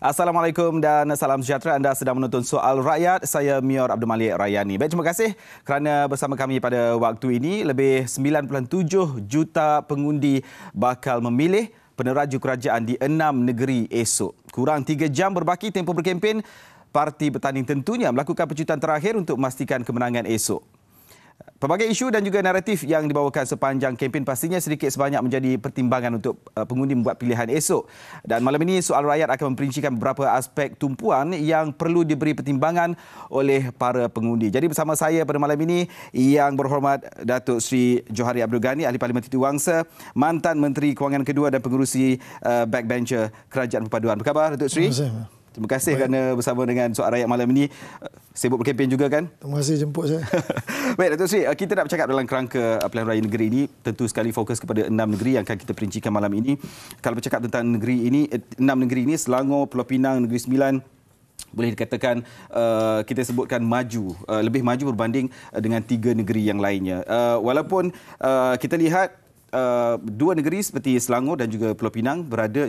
Assalamualaikum dan salam sejahtera. Anda sedang menonton Soal Rakyat. Saya Mior Abdul Malik Rayani. Baik, terima kasih kerana bersama kami pada waktu ini. Lebih 9.7 juta pengundi bakal memilih peneraju kerajaan di 6 negeri esok. Kurang 3 jam berbaki tempoh berkempen, parti bertanding tentunya melakukan pecutan terakhir untuk memastikan kemenangan esok. Pelbagai isu dan juga naratif yang dibawakan sepanjang kempen pastinya sedikit sebanyak menjadi pertimbangan untuk pengundi membuat pilihan esok. Dan malam ini Soal Rakyat akan memperincikan beberapa aspek tumpuan yang perlu diberi pertimbangan oleh para pengundi. Jadi bersama saya pada malam ini Yang Berhormat Datuk Seri Johari Abdul Ghani, Ahli Parlimen Titiwangsa, mantan Menteri Kewangan Kedua dan pengerusi backbencher Kerajaan Perpaduan. Apa khabar Datuk Seri? Terima kasih kerana bersama dengan Soal Rakyat malam ini. Sibuk berkempen juga kan? Terima kasih jemput saya. Baik Datuk Seri, kita nak bercakap dalam kerangka pilihan raya negeri ini. Tentu sekali fokus kepada 6 negeri yang akan kita perincikan malam ini. Kalau bercakap tentang negeri ini, 6 negeri ini, Selangor, Pulau Pinang, Negeri Sembilan, boleh dikatakan kita sebutkan maju, lebih maju berbanding dengan 3 negeri yang lainnya. Walaupun kita lihat dua negeri seperti Selangor dan juga Pulau Pinang berada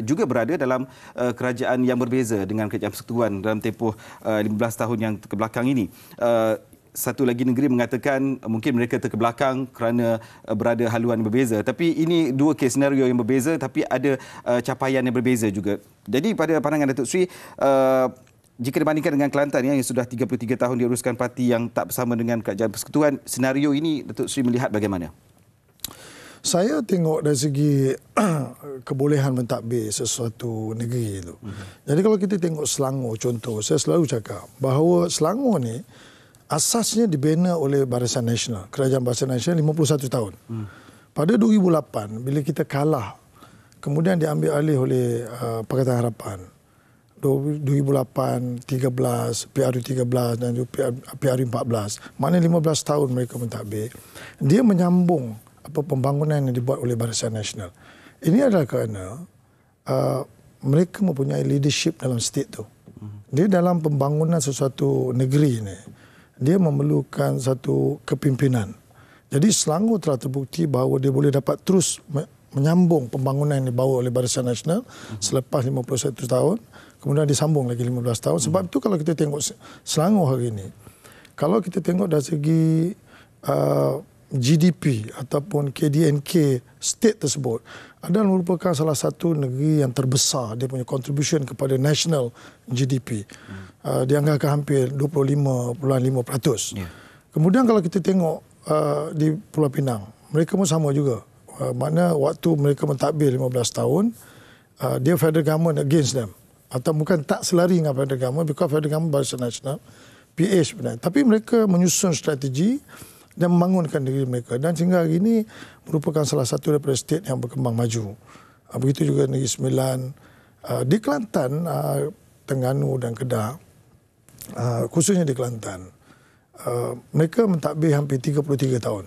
dalam kerajaan yang berbeza dengan Kerajaan Persekutuan dalam tempoh 15 tahun yang kebelakang ini. Satu lagi negeri mengatakan mungkin mereka terkebelakang kerana berada haluan yang berbeza. Tapi ini dua kes senario yang berbeza tapi ada capaian yang berbeza juga. Jadi pada pandangan Datuk Seri, jika dibandingkan dengan Kelantan yang sudah 33 tahun diuruskan parti yang tak bersama dengan Kerajaan Persekutuan, senario ini Datuk Seri melihat bagaimana? Saya tengok dari segi kebolehan mentadbir sesuatu negeri itu. Jadi kalau kita tengok Selangor contoh, saya selalu cakap bahawa Selangor ni asasnya dibina oleh Barisan Nasional, Kerajaan Barisan Nasional 51 tahun. Pada 2008 bila kita kalah, kemudian diambil alih oleh Pakatan Harapan. 2008, 13, PRU 13 dan juga PRU 14. Maknanya 15 tahun mereka mentadbir. Dia menyambung pembangunan yang dibuat oleh Barisan Nasional. Ini adalah kerana mereka mempunyai leadership dalam state tu. Dia dalam pembangunan sesuatu negeri ini, dia memerlukan satu kepimpinan. Jadi Selangor telah terbukti bahawa dia boleh dapat terus menyambung pembangunan yang dibawa oleh Barisan Nasional selepas 51 tahun, kemudian disambung lagi 15 tahun. Sebab itu kalau kita tengok Selangor hari ini, kalau kita tengok dari segi GDP ataupun KDNK state tersebut adalah merupakan salah satu negeri yang terbesar, dia punya contribution kepada national GDP. Dianggarkan hampir 25.5%. Kemudian kalau kita tengok di Pulau Pinang, mereka pun sama juga. Makna waktu mereka mentadbir 15 tahun, dia federal government against them. Atau bukan tak selari dengan federal government, because federal government Barisan Nasional, PA sebenarnya. Tapi mereka menyusun strategi dan membangunkan negeri mereka. Dan sehingga hari ini merupakan salah satu daripada state yang berkembang maju. Begitu juga Negeri Sembilan. Di Kelantan, Terengganu dan Kedah, khususnya di Kelantan, mereka mentadbir hampir 33 tahun.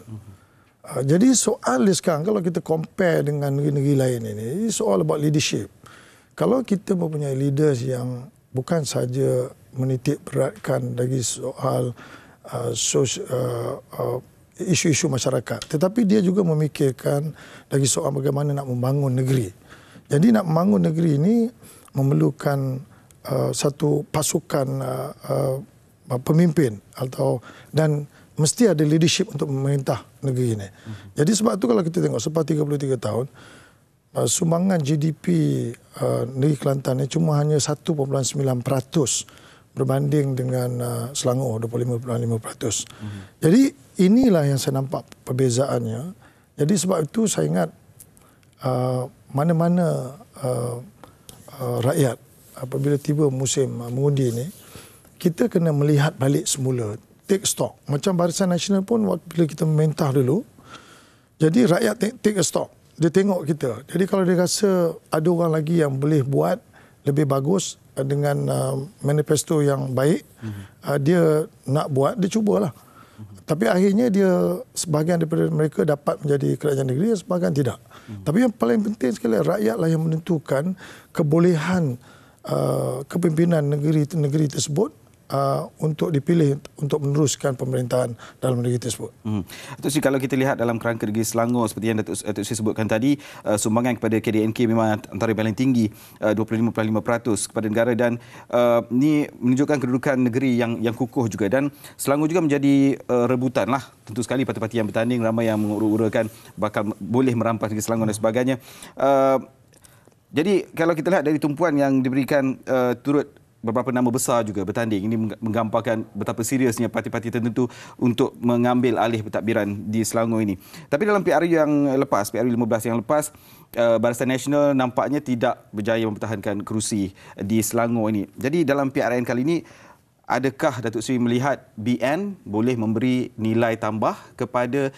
Jadi soal sekarang, kalau kita compare dengan negeri-negeri lain ini soal about leadership. Kalau kita mempunyai leaders yang bukan saja menitik beratkan dari soal isu-isu masyarakat, tetapi dia juga memikirkan dari soal bagaimana nak membangun negeri. Jadi nak membangun negeri ini memerlukan satu pasukan pemimpin dan mesti ada leadership untuk memerintah negeri ini. Jadi sebab itu kalau kita tengok selepas 33 tahun, sumbangan GDP negeri Kelantan ini cuma hanya 1.9% berbanding dengan Selangor 25.5%. Jadi inilah yang saya nampak perbezaannya. Jadi sebab itu saya ingat mana-mana rakyat apabila tiba musim mengundi ini, kita kena melihat balik semula, take stock. Macam Barisan Nasional pun bila kita mementah dulu, jadi rakyat take a stock. Dia tengok kita. Jadi kalau dia rasa ada orang lagi yang boleh buat lebih bagus dengan manifesto yang baik, dia nak buat, dia cubalah. Tapi akhirnya dia, sebahagian daripada mereka dapat menjadi kerajaan negeri, sebahagian tidak. Tapi yang paling penting sekali, rakyatlah yang menentukan kebolehan kepimpinan negeri tersebut untuk dipilih untuk meneruskan pemerintahan dalam negeri tersebut. Datuk Seri, kalau kita lihat dalam kerangka negeri Selangor seperti yang Datuk Seri sebutkan tadi, sumbangan kepada KDNK memang antara yang paling tinggi, 25.5% kepada negara, dan ini menunjukkan kedudukan negeri yang kukuh juga, dan Selangor juga menjadi rebutan lah. Tentu sekali parti-parti yang bertanding ramai yang mengura-urakan bakal boleh merampas negeri Selangor dan sebagainya. Jadi kalau kita lihat dari tumpuan yang diberikan, turut beberapa nama besar juga bertanding. Ini menggambarkan betapa seriusnya parti-parti tertentu untuk mengambil alih pentadbiran di Selangor ini. Tapi dalam PRU yang lepas, PRU 15 yang lepas, Barisan Nasional nampaknya tidak berjaya mempertahankan kerusi di Selangor ini. Jadi dalam PRN kali ini, adakah Datuk Seri melihat BN boleh memberi nilai tambah kepada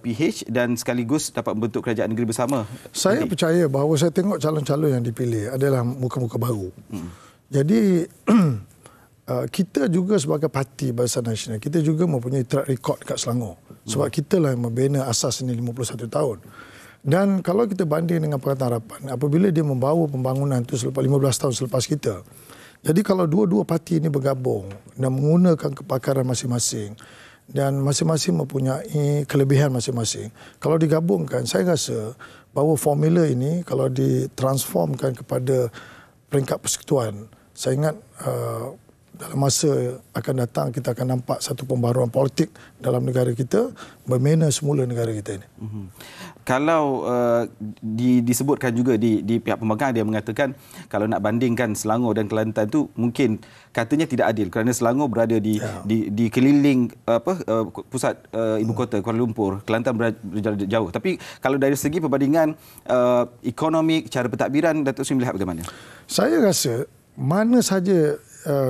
PH dan sekaligus dapat membentuk kerajaan negeri bersama? Saya percaya bahawa saya tengok calon-calon yang dipilih adalah muka-muka baru. Jadi kita juga sebagai parti Barisan Nasional, kita juga mempunyai track record dekat Selangor. Sebab kita lah yang membina asas ini 51 tahun. Dan kalau kita banding dengan Pakatan Harapan, apabila dia membawa pembangunan itu selepas 15 tahun selepas kita. Jadi kalau dua-dua parti ini bergabung dan menggunakan kepakaran masing-masing dan masing-masing mempunyai kelebihan masing-masing, kalau digabungkan, saya rasa bahawa formula ini kalau ditransformkan kepada peringkat persekutuan, saya ingat dalam masa akan datang kita akan nampak satu pembaruan politik dalam negara kita, bermena semula negara kita ini. Kalau disebutkan juga di pihak pembangkang, dia mengatakan kalau nak bandingkan Selangor dan Kelantan tu mungkin katanya tidak adil kerana Selangor berada di keliling pusat ibu kota Kuala Lumpur, Kelantan berada jauh. Tapi kalau dari segi perbandingan ekonomi, cara pentadbiran, Datuk Seri melihat bagaimana? Saya rasa mana saja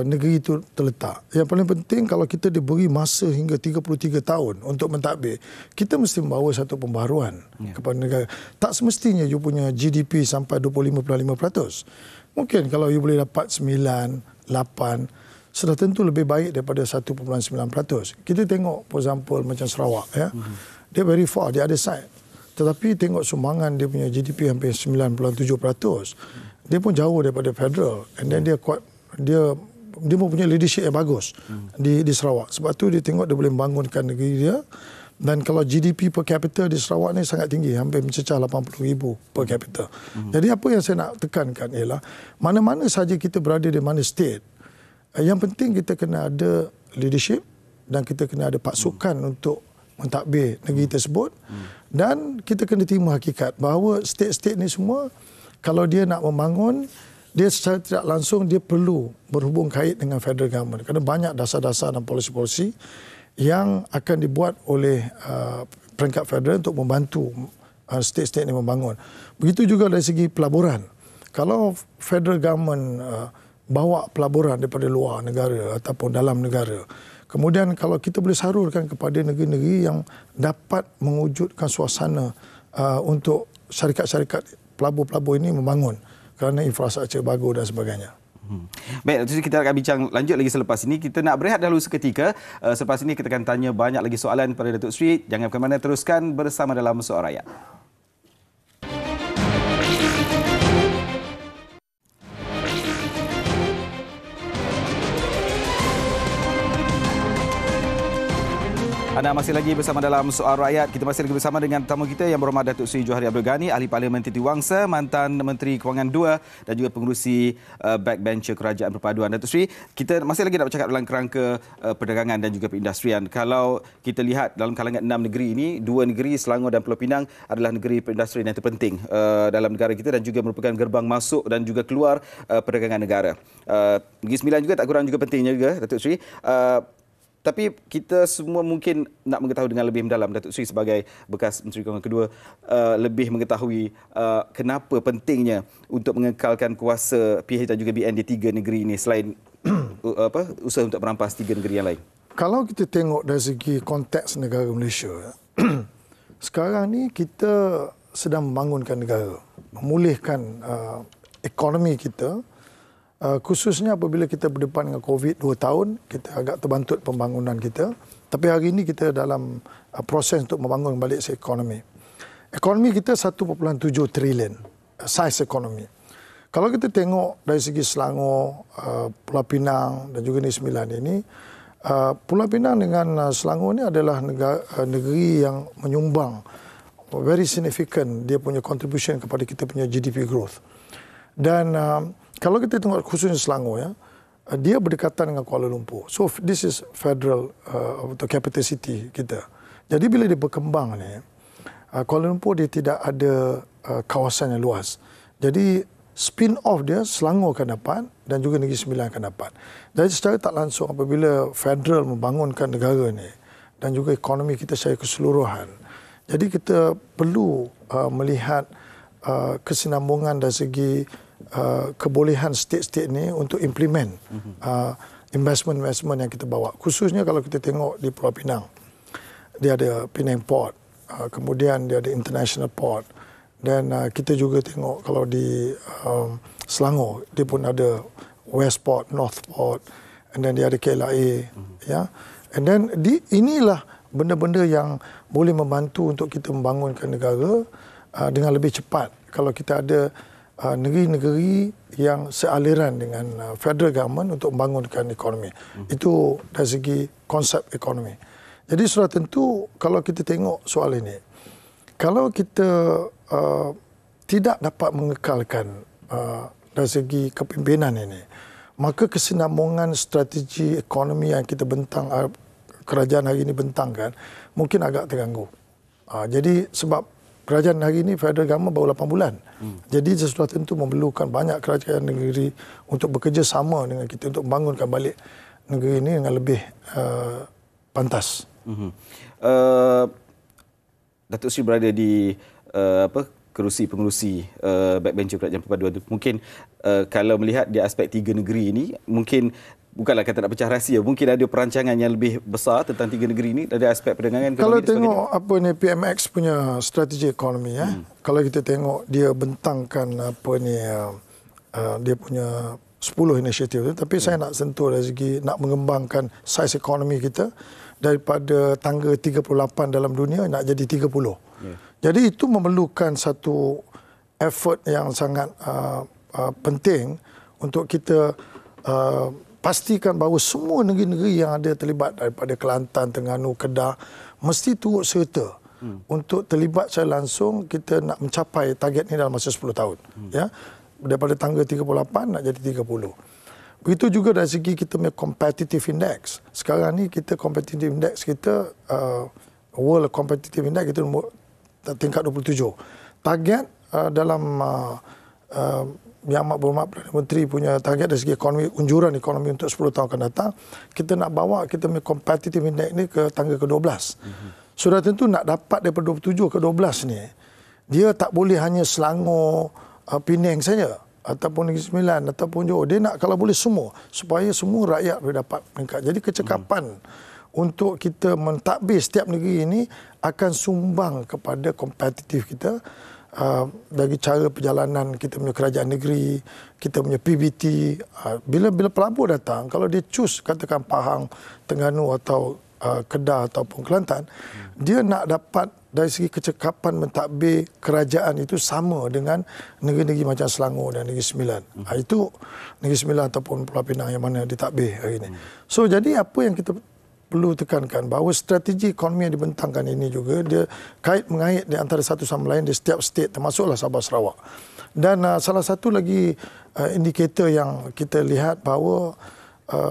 negeri itu terletak, yang paling penting kalau kita diberi masa hingga 33 tahun untuk mentadbir, kita mesti membawa satu pembaruan kepada negara. Tak semestinya you punya GDP sampai 25.5%. Mungkin kalau you boleh dapat 9, 8, sudah tentu lebih baik daripada 1.9%. Kita tengok for example macam Sarawak, ya. Dia very far, dia ada side. Tetapi tengok sumbangan dia punya GDP hampir 9.7%. Dia pun jauh daripada federal, and then dia mempunyai leadership yang bagus di Sarawak. Sebab tu dia tengok dia boleh membangunkan negeri dia. Dan kalau GDP per capita di Sarawak ni sangat tinggi, hampir mencecah 80,000 per capita. Jadi apa yang saya nak tekankan ialah mana-mana saja kita berada di mana state, yang penting kita kena ada leadership dan kita kena ada pasukan untuk mentadbir negeri tersebut. Dan kita kena terima hakikat bahawa state-state ni semua, kalau dia nak membangun, dia secara tidak langsung dia perlu berhubung kait dengan federal government. Kerana banyak dasar-dasar dan polisi-polisi yang akan dibuat oleh peringkat federal untuk membantu state-state ini membangun. Begitu juga dari segi pelaburan. Kalau federal government bawa pelaburan daripada luar negara ataupun dalam negara, kemudian kalau kita boleh salurkan kepada negeri-negeri yang dapat mewujudkan suasana untuk syarikat-syarikat pelabur-pelabur ini membangun kerana infrastruktur bagus dan sebagainya. Baik, kita akan bincang lanjut lagi selepas ini. Kita nak berehat dahulu seketika. Selepas ini kita akan tanya banyak lagi soalan pada Datuk Seri. Jangan ke mana, teruskan bersama dalam Soal Rakyat. Anda masih lagi bersama dalam Soal Rakyat. Kita masih lagi bersama dengan tetamu kita yang berhormat Datuk Seri Johari Abdul Ghani, Ahli Parlimen Titiwangsa, mantan Menteri Kewangan II dan juga pengerusi backbencher Kerajaan Perpaduan. Datuk Seri, kita masih lagi nak bercakap dalam kerangka perdagangan dan juga perindustrian. Kalau kita lihat dalam kalangan 6 negeri ini, 2 negeri Selangor dan Pulau Pinang adalah negeri perindustrian yang terpenting dalam negara kita dan juga merupakan gerbang masuk dan juga keluar perdagangan negara. Negeri Sembilan juga tak kurang juga pentingnya juga, Datuk Seri. Tapi kita semua mungkin nak mengetahui dengan lebih mendalam, Datuk Seri sebagai bekas Menteri Kewangan Kedua, lebih mengetahui kenapa pentingnya untuk mengekalkan kuasa PH dan juga BN di 3 negeri ini selain usaha untuk merampas 3 negeri yang lain. Kalau kita tengok dari segi konteks negara Malaysia, sekarang ni kita sedang membangunkan negara, memulihkan ekonomi kita. Khususnya apabila kita berdepan dengan COVID 2 tahun, kita agak terbantut pembangunan kita. Tapi hari ini kita dalam proses untuk membangun balik ekonomi. Ekonomi kita 1.7 trilion, size ekonomi. Kalau kita tengok dari segi Selangor, Pulau Pinang dan juga Negeri Sembilan ini, Pulau Pinang dengan Selangor ini adalah negeri yang menyumbang very significant dia punya contribution kepada kita punya GDP growth. Dan kalau kita tengok khususnya Selangor ya, dia berdekatan dengan Kuala Lumpur. So this is federal atau capital city kita. Jadi bila dia berkembang ni, Kuala Lumpur dia tidak ada kawasan yang luas. Jadi spin off dia Selangor akan dapat dan juga Negeri Sembilan akan dapat. Jadi secara tak langsung apabila federal membangunkan negara ni dan juga ekonomi kita secara keseluruhan, jadi kita perlu melihat kesinambungan dari segi kebolehan state-state ni untuk implement investment yang kita bawa. Khususnya kalau kita tengok di Pulau Pinang, dia ada Penang Port, kemudian dia ada International Port, dan kita juga tengok kalau di Selangor, dia pun ada West Port, North Port, and then dia ada KLIA, ya. And then inilah benda-benda yang boleh membantu untuk kita membangunkan negara dengan lebih cepat kalau kita ada negeri-negeri yang sealiran dengan federal government untuk membangunkan ekonomi. Itu dari segi konsep ekonomi. Jadi sudah tentu kalau kita tengok soal ini, kalau kita tidak dapat mengekalkan dari segi kepimpinan ini, maka kesinambungan strategi ekonomi yang kita bentang, kerajaan hari ini bentangkan, mungkin agak terganggu. Jadi sebab kerajaan hari ini federal government baru 8 bulan. Jadi sesudah tentu memerlukan banyak kerajaan negeri untuk bekerjasama dengan kita untuk membangunkan balik negeri ini dengan lebih pantas. Datuk Seri berada di kerusi pengurusi backbencher Kerajaan Perpaduan itu. Mungkin kalau melihat di aspek tiga negeri ini, mungkin bukanlah kata nak pecah rahsia, mungkin ada perancangan yang lebih besar tentang tiga negeri ini dari aspek perdagangan. Kalau tengok apa ni PMX punya strategi ekonomi ya. Kalau kita tengok dia bentangkan apa ni dia punya 10 inisiatif tu, tapi saya nak sentuh dari segi nak mengembangkan saiz ekonomi kita daripada tangga 38 dalam dunia nak jadi 30. Jadi itu memerlukan satu effort yang sangat penting untuk kita pastikan bahawa semua negeri-negeri yang ada terlibat daripada Kelantan, Terengganu, Kedah mesti turut serta untuk terlibat secara langsung kita nak mencapai target ini dalam masa 10 tahun. Ya, daripada tangga 38 nak jadi 30. Begitu juga dari segi kita punya competitive index. Sekarang ni kita competitive index kita World Competitive Index kita tingkat 27. Target dalam Yang Amat Berhormat Perdana Menteri punya target dari segi ekonomi, unjuran ekonomi untuk 10 tahun akan datang, kita nak bawa kita punya competitive index ni ke tangga ke-12. Sudah tentu nak dapat daripada 27 ke 12 ni, dia tak boleh hanya Selangor, Penang saja ataupun Negeri Sembilan ataupun Johor. Dia nak kalau boleh semua, supaya semua rakyat boleh dapat meningkat. Jadi kecekapan untuk kita mentadbir setiap negeri ini akan sumbang kepada kompetitif kita. Dari cara perjalanan kita punya kerajaan negeri, kita punya PBT, bila pelabur datang, kalau dia choose katakan Pahang, Terengganu atau Kedah ataupun Kelantan, dia nak dapat dari segi kecekapan mentadbir kerajaan itu sama dengan negeri-negeri macam Selangor dan Negeri Sembilan. Itu Negeri Sembilan ataupun Pulau Pinang yang mana ditadbir hari ini. So jadi apa yang kita perlu tekankan bahawa strategi ekonomi yang dibentangkan ini juga dia mengait di antara satu sama lain di setiap state termasuklah Sabah Sarawak. Dan salah satu lagi indikator yang kita lihat bahawa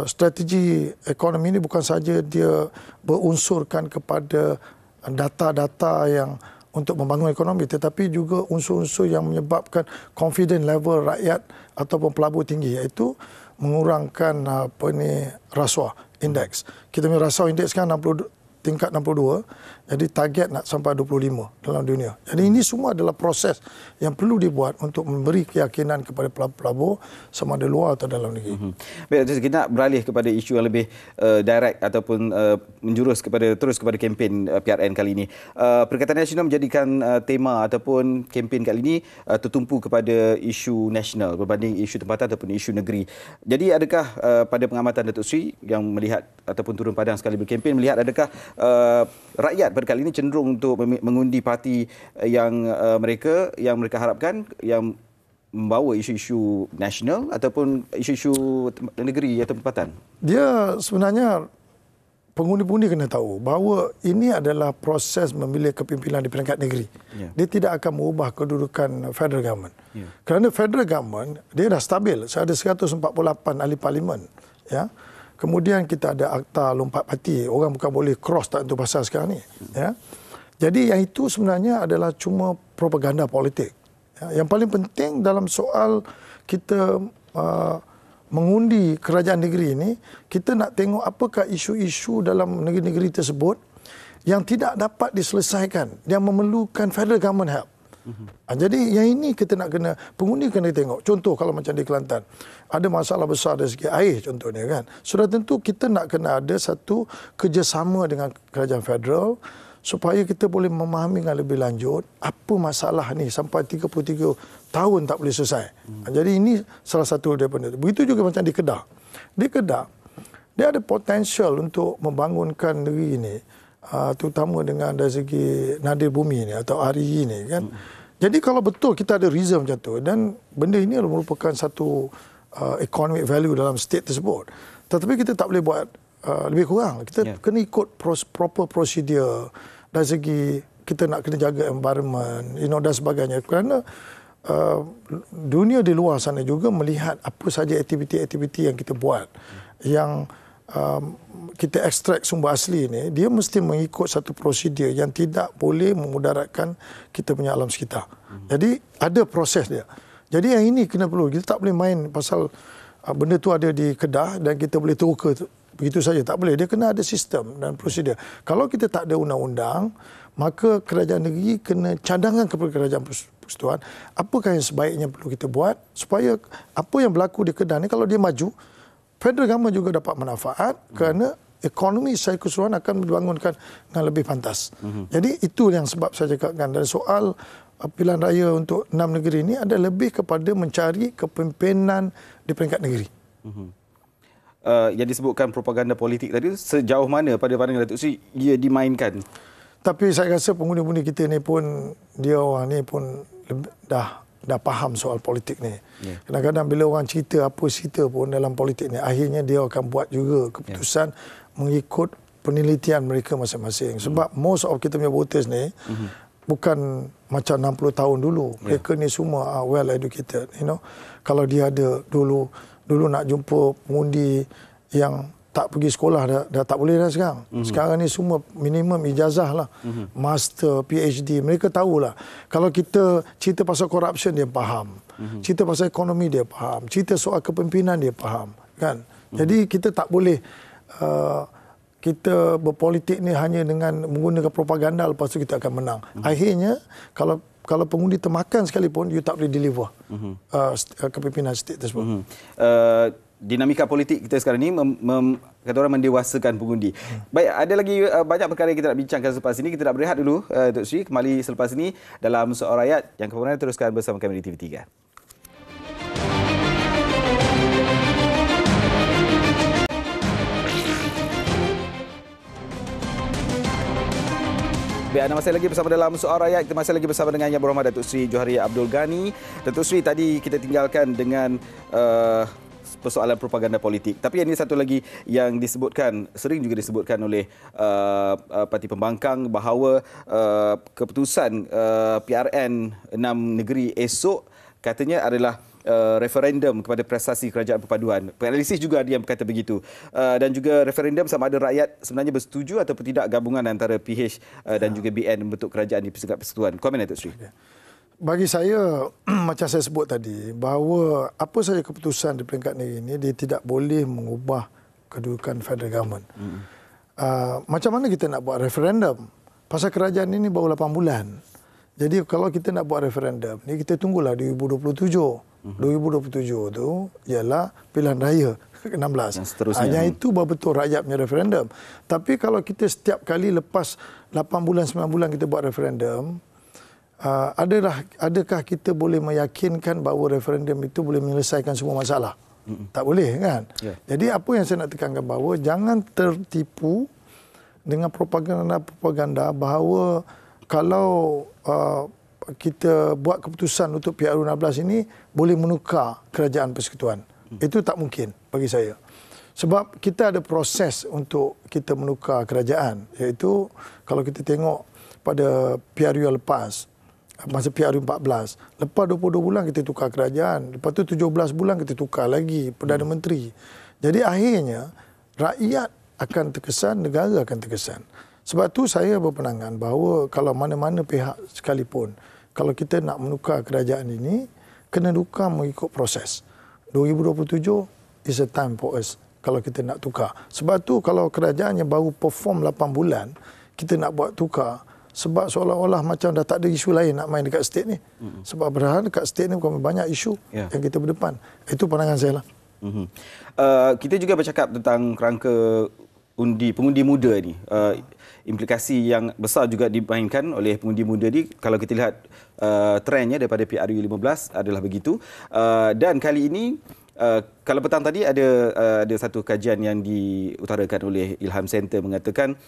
strategi ekonomi ini bukan saja dia berunsurkan kepada data-data yang untuk membangun ekonomi, tetapi juga unsur-unsur yang menyebabkan confidence level rakyat ataupun pelabur tinggi, iaitu mengurangkan rasuah indeks. Kita punya rasuah indeks kan tingkat 62, jadi target nak sampai 25 dalam dunia. Jadi ini semua adalah proses yang perlu dibuat untuk memberi keyakinan kepada pelabur sama ada luar atau dalam negeri. Baik, kita nak beralih kepada isu yang lebih direct ataupun menjurus terus kepada kempen PRN kali ini. Perikatan Nasional menjadikan tema ataupun kempen kali ini tertumpu kepada isu nasional berbanding isu tempatan ataupun isu negeri. Jadi adakah pada pengamatan Datuk Seri yang melihat ataupun turun padang sekali berkempen, melihat adakah rakyat pada kali ini cenderung untuk mengundi parti yang mereka harapkan, yang membawa isu-isu nasional ataupun isu-isu negeri atau tempatan? Dia sebenarnya pengundi-pengundi kena tahu bahawa ini adalah proses memilih kepimpinan di peringkat negeri. Dia tidak akan mengubah kedudukan federal government. Kerana federal government dia dah stabil. Ada 148 ahli parlimen. Ya. Kemudian kita ada akta lompat parti. Orang bukan boleh cross tak untuk pasal sekarang ni. Ya. Jadi yang itu sebenarnya adalah cuma propaganda politik. Ya. Yang paling penting dalam soal kita mengundi kerajaan negeri ini, kita nak tengok apakah isu-isu dalam negeri-negeri tersebut yang tidak dapat diselesaikan, yang memerlukan federal government help. Jadi yang ini kita nak kena, pengundi kena tengok. Contoh kalau macam di Kelantan, ada masalah besar dari segi air contohnya kan. Sudah tentu kita nak kena ada satu kerjasama dengan kerajaan federal supaya kita boleh memahami dengan lebih lanjut apa masalah ni sampai 33 tahun tak boleh selesai. Jadi ini salah satu daripada itu. Begitu juga macam di Kedah. Di Kedah, dia ada potensial untuk membangunkan negeri ini, terutama dengan dari segi nadir bumi ni atau RE ni kan. Jadi kalau betul kita ada reserve macam tu dan benda ini merupakan satu economic value dalam state tersebut. Tetapi kita tak boleh buat lebih kurang. Kita kena ikut proper procedure dari segi kita nak kena jaga environment, dan sebagainya. Kerana dunia di luar sana juga melihat apa saja aktiviti-aktiviti yang kita buat, yang kita ekstrak sumber asli ini, dia mesti mengikut satu prosedur yang tidak boleh memudaratkan kita punya alam sekitar. Jadi ada proses dia. Jadi yang ini kena perlu. Kita tak boleh main pasal benda tu ada di Kedah dan kita boleh teruka begitu saja. Tak boleh. Dia kena ada sistem dan prosedur. Kalau kita tak ada undang-undang, maka kerajaan negeri kena cadangkan kepada kerajaan persekutuan apakah yang sebaiknya perlu kita buat supaya apa yang berlaku di Kedah ni kalau dia maju, federal government juga dapat manfaat kerana ekonomi secara keseluruhan akan dibangunkan dengan lebih pantas. Jadi itu yang sebab saya cakapkan. Dan soal pilihan raya untuk 6 negeri ini ada lebih kepada mencari kepimpinan di peringkat negeri. Yang disebutkan propaganda politik tadi, sejauh mana pada pandangan Datuk Seri ia dimainkan? Tapi saya rasa pengundi-pengundi kita ni pun, dia orang ni pun dah faham soal politik ni. Kadang-kadang bila orang cerita apa cerita pun dalam politik ni, akhirnya dia akan buat juga keputusan mengikut penelitian mereka masing-masing. Sebab most of kita punya voters ni bukan macam 60 tahun dulu. Mereka ni semua well educated, Kalau dia ada dulu nak jumpa pengundi yang tak pergi sekolah dah tak boleh dah sekarang. Sekarang ni semua minimum ijazah lah. Master, PhD, mereka tahulah. Kalau kita cerita pasal corruption dia faham. Cerita pasal ekonomi dia faham. Cerita soal kepimpinan dia faham, kan? Jadi kita tak boleh kita berpolitik ni hanya dengan menggunakan propaganda lepas tu kita akan menang. Akhirnya kalau pengundi termakan sekalipun, you tak boleh deliver kepimpinan state tersebut. Dinamika politik kita sekarang ni kata orang mendewasakan pengundi. Baik, ada lagi banyak perkara yang kita nak bincangkan selepas ini. Kita nak berehat dulu, Datuk Seri. Kembali selepas ini dalam Soal Rakyat. Yang kemudian teruskan bersama kami di TV3. Baik, anda masih lagi bersama dalam Soal Rakyat. Kita masih lagi bersama dengan Yang Berhormat Datuk Seri Johari Abdul Ghani. Datuk Seri, tadi kita tinggalkan dengan persoalan propaganda politik. Tapi ini satu lagi yang disebutkan, sering juga disebutkan oleh Parti Pembangkang bahawa keputusan PRN 6 negeri esok katanya adalah referendum kepada prestasi kerajaan perpaduan. Penganalisis juga ada yang berkata begitu. Dan juga referendum sama ada rakyat sebenarnya bersetuju ataupun tidak gabungan antara PH dan juga BN membentuk kerajaan di Peringkat Persekutuan. Komen, Datuk Seri. Bagi saya, macam saya sebut tadi, bahawa apa saja keputusan di peringkat negeri ini, dia tidak boleh mengubah kedudukan federal government. Macam mana kita nak buat referendum? Pasal kerajaan ini baru 8 bulan. Jadi kalau kita nak buat referendum, ni kita tunggulah 2027. 2027 tu ialah pilihan raya ke-16. Yang itu baru betul rakyat punya referendum. Tapi kalau kita setiap kali lepas 8 bulan, 9 bulan kita buat referendum, adakah kita boleh meyakinkan bahawa referendum itu boleh menyelesaikan semua masalah? Tak boleh, kan? Jadi apa yang saya nak tekankan bahawa jangan tertipu dengan propaganda bahawa kalau kita buat keputusan untuk PRU16 ini boleh menukar kerajaan persekutuan. Itu tak mungkin bagi saya. Sebab kita ada proses untuk kita menukar kerajaan, iaitu kalau kita tengok pada PRU yang lepas, masa PRU14, lepas 22 bulan kita tukar kerajaan, lepas tu 17 bulan kita tukar lagi Perdana Menteri. Jadi akhirnya rakyat akan terkesan, negara akan terkesan. Sebab tu saya berpandangan bahawa kalau mana-mana pihak sekalipun, kalau kita nak menukar kerajaan ini, kena tukar mengikut proses. 2027 is a time for us kalau kita nak tukar. Sebab tu kalau kerajaan yang baru perform 8 bulan, kita nak buat tukar, sebab seolah-olah macam dah tak ada isu lain nak main dekat state ni. Sebab padahal dekat state ni bukan banyak isu yang kita berdepan. Itu pandangan saya lah. Kita juga bercakap tentang kerangka pengundi muda ni. Implikasi yang besar juga dimainkan oleh pengundi muda ni. Kalau kita lihat trendnya daripada PRU 15 adalah begitu. Dan kali ini kalau petang tadi ada satu kajian yang diutarakan oleh Ilham Center mengatakan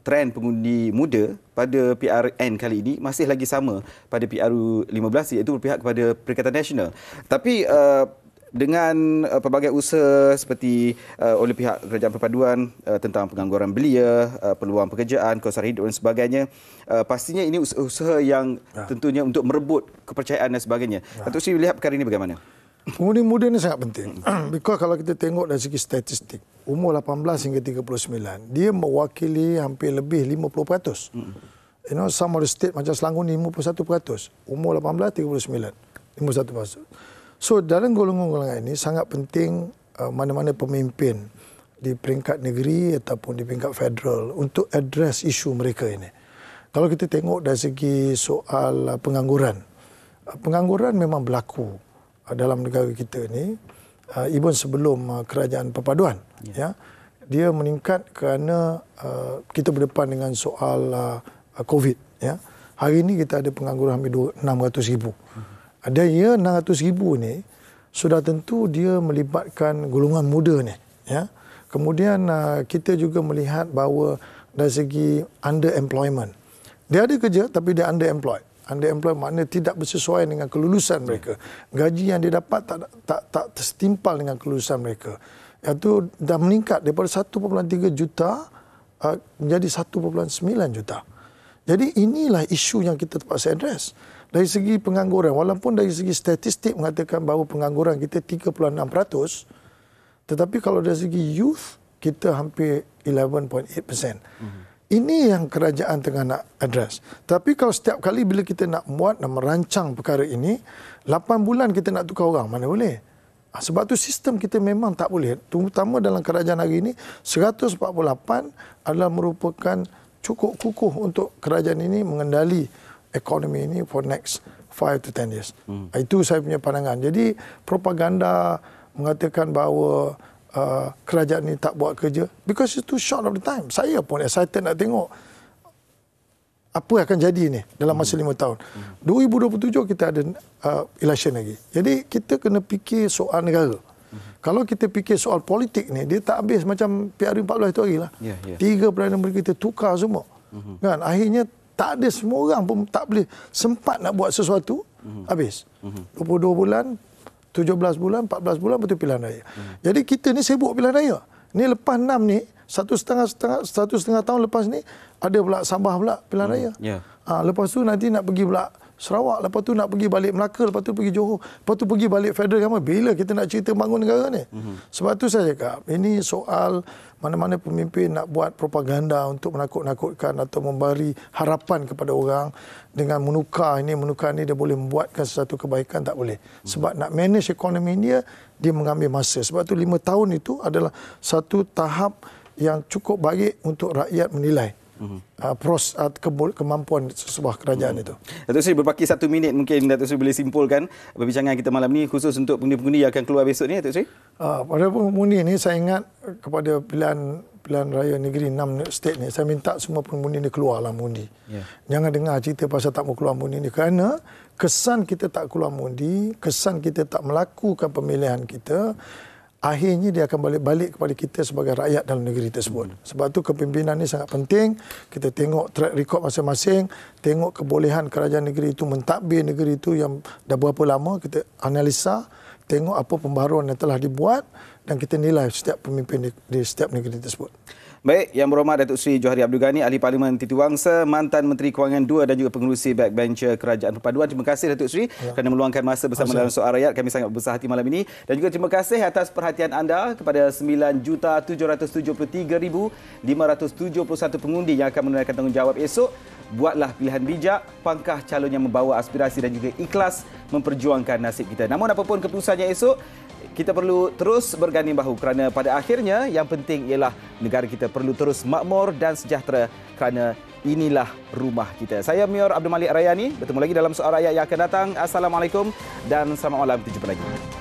trend pengundi muda pada PRN kali ini masih lagi sama pada PRU 15, iaitu berpihak kepada Perikatan Nasional. Tapi dengan pelbagai usaha seperti oleh pihak Kerajaan Perpaduan tentang pengangguran belia, peluang pekerjaan, kawasan hidup dan sebagainya, pastinya ini usaha yang tentunya untuk merebut kepercayaan dan sebagainya. Datuk Seri melihat perkara ini bagaimana? Pengundi muda ini sangat penting. Because kalau kita tengok dari segi statistik, umur 18 hingga 39, dia mewakili hampir lebih 50%. Some of the state macam Selangor ni 51%. Umur 18, 39. 51%. So dalam golongan-golongan ini sangat penting mana-mana pemimpin di peringkat negeri ataupun di peringkat federal untuk address isu mereka ini. Kalau kita tengok dari segi soal pengangguran, pengangguran memang berlaku dalam negara kita ni, even sebelum kerajaan perpaduan. Dia meningkat kerana kita berdepan dengan soal COVID. Hari ini kita ada pengangguran hampir 600,000. Ada 600,000 ni sudah tentu dia melibatkan golongan muda ni. Kemudian kita juga melihat bahawa dari segi underemployment, dia ada kerja tapi dia underemployed. Underemployed maknanya tidak bersesuaian dengan kelulusan mereka. Gaji yang dia dapat tak setimpal dengan kelulusan mereka. Itu dah meningkat daripada 1.3 juta menjadi 1.9 juta. Jadi inilah isu yang kita terpaksa address. Dari segi pengangguran, walaupun dari segi statistik mengatakan bahawa pengangguran kita 3.6%, tetapi kalau dari segi youth, kita hampir 11.8%. Ini yang kerajaan tengah nak address. Tapi kalau setiap kali bila kita nak buat dan merancang perkara ini, 8 bulan kita nak tukar orang, mana boleh? Sebab tu sistem kita memang tak boleh. Terutama dalam kerajaan hari ini, 148 adalah merupakan cukup kukuh untuk kerajaan ini mengendali ekonomi ini for next 5 to 10 years. Itu saya punya pandangan. Jadi propaganda mengatakan bahawa kerajaan ini tak buat kerja because it's too short of the time. Saya pun excited nak tengok apa yang akan jadi ni dalam masa 5 tahun. 2027 kita ada election lagi. Jadi kita kena fikir soal negara. Kalau kita fikir soal politik ni, dia tak habis macam PRU14 itu hari lah. 3 Perdana Menteri kita tukar semua. Kan? Akhirnya tak ada, semua orang pun tak boleh sempat nak buat sesuatu, habis. 22 bulan, 17 bulan, 14 bulan betul pilihan raya. Jadi kita ni sibuk pilihan raya. Ni lepas 6 ni, satu setengah tahun lepas ni, ada pula Sabah pula pilihan raya. Lepas tu nanti nak pergi pula Sarawak, lepas tu nak pergi balik Melaka, lepas tu pergi Johor, lepas tu pergi balik federal government. Bila kita nak cerita bangun negara ni? Sebab tu saya cakap, ini soal mana-mana pemimpin nak buat propaganda untuk menakut-nakutkan atau memberi harapan kepada orang dengan menukar ini dia boleh membuatkan sesuatu kebaikan, tak boleh. Sebab nak manage ekonomi dia mengambil masa. Sebab tu 5 tahun itu adalah satu tahap yang cukup baik untuk rakyat menilai kemampuan sebuah kerajaan itu. Datuk Seri, berbaki 1 minit mungkin Datuk Seri boleh simpulkan perbincangan kita malam ni khusus untuk pengundi-pengundi yang akan keluar besok ni, Datuk Seri? Pada pengundi ni saya ingat kepada pilihan raya negeri 6 state ni, saya minta semua pengundi ni keluarlah mengundi. Jangan dengar cerita pasal tak mau keluar mengundi ni, kerana kesan kita tak keluar mengundi, kesan kita tak melakukan pemilihan kita akhirnya dia akan balik-balik kepada kita sebagai rakyat dalam negeri tersebut. Sebab tu kepimpinan ni sangat penting. Kita tengok track record masing-masing, tengok kebolehan kerajaan negeri itu mentadbir negeri itu yang dah berapa lama, kita analisa, tengok apa pembaharuan yang telah dibuat dan kita nilai setiap pemimpin di setiap negeri tersebut. Baik, Yang Berhormat Datuk Seri Johari Abdul Ghani, Ahli Parlimen Titi Wangsa, mantan Menteri Kewangan 2 dan juga pengerusi backbencher Kerajaan Perpaduan. Terima kasih Datuk Seri kerana meluangkan masa bersama dalam Soal Rakyat. Kami sangat berbesar hati malam ini. Dan juga terima kasih atas perhatian anda kepada 9,773,571 pengundi yang akan menunaikan tanggungjawab esok. Buatlah pilihan bijak, pangkah calon yang membawa aspirasi dan juga ikhlas memperjuangkan nasib kita. Namun apapun keputusannya esok, kita perlu terus berganding bahu kerana pada akhirnya yang penting ialah negara kita perlu terus makmur dan sejahtera kerana inilah rumah kita. Saya Mior Abdul Malik Rayani, bertemu lagi dalam Soal Rakyat yang akan datang. Assalamualaikum dan selamat malam. Kita jumpa lagi.